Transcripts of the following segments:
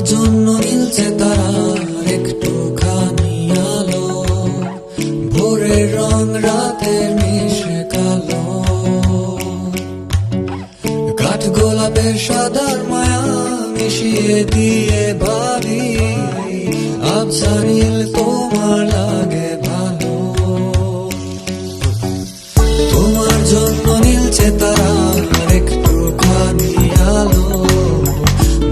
জন্য মিলছে তারার একটুখানি আলো, ভোরের রং রাতের মিশে কালো। কাঠ গোলাপের সাদার মায়া মিশিয়ে দিয়ে ভাবি, আবছা নীল তোমার লাগে ভালো। তোমার জন্য মিলছে তারার একটুখানি আলো,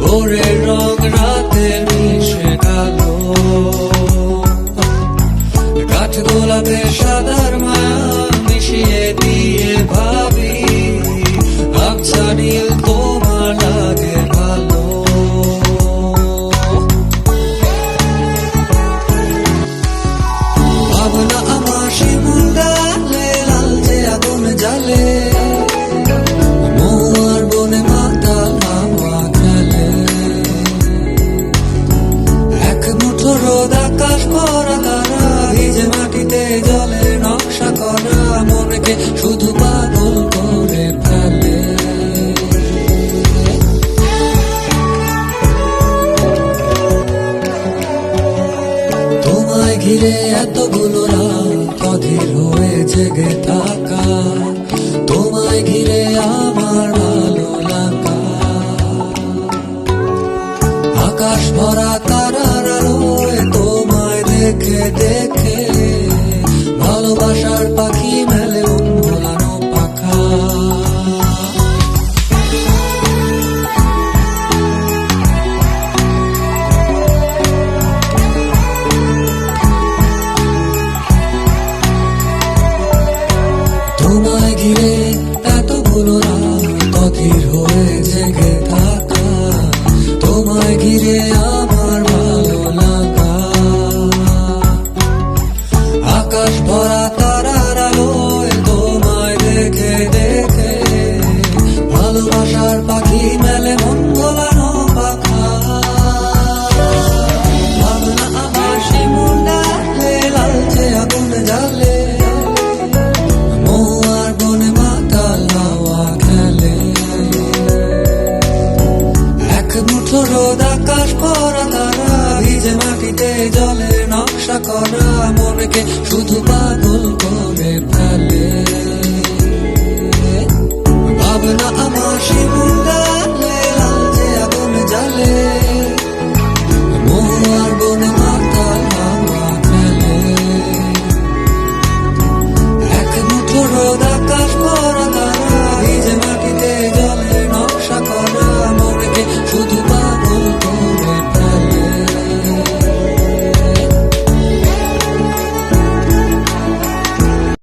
ভোরের রং রাতের মিশে কালো। কাঠ গোলাপের সাদার মায়া মিশিয়ে দিয়ে ভাবি, আবছা নীল তোমার লাগে ভালো। ভাবনা আমার শিমুল ডালে লালচে আগুন জ্বালে, মহুয়ার বনে মাতাল হাওয়া খেলে। এক মুঠো রোদ আকাশ ভরা তারা, ভিজে মাটিতে জলের নকশা করা, মনকে শুধু পাগল করে ফেলে। তোমায় ঘিরে এতগুলো রাত অধীর হয়ে জেগে থাকা, তোমায় ঘিরে আমার ভালো লাগা। আকাশ ভরা তারার আলোয় তোমায় দেখে দেখে, ভালোবাসার পাখি মেলে মন ভোলানো পাখা। তোমায় ঘিরে এতগুলো রাত অধীর হয়ে জেগে থাকা, তোমায় ঘিরে আমার ভালো লাগা। আকাশ ভরা তারার আলোয় তোমায় দেখে দেখে, ভালোবাসার পাখি মেলে মন ভোলানো পাখা। ভাবনা আমার শিমুল ডালে লালচে আগুন জ্বালে, মহুয়ার বনে মাতাল হাওয়া খেলে। এক মুঠো রোদ আকাশ ভরা তারা, ভিজে মাটিতে জলের নকশা করা, মনকে শুধু পাগল করে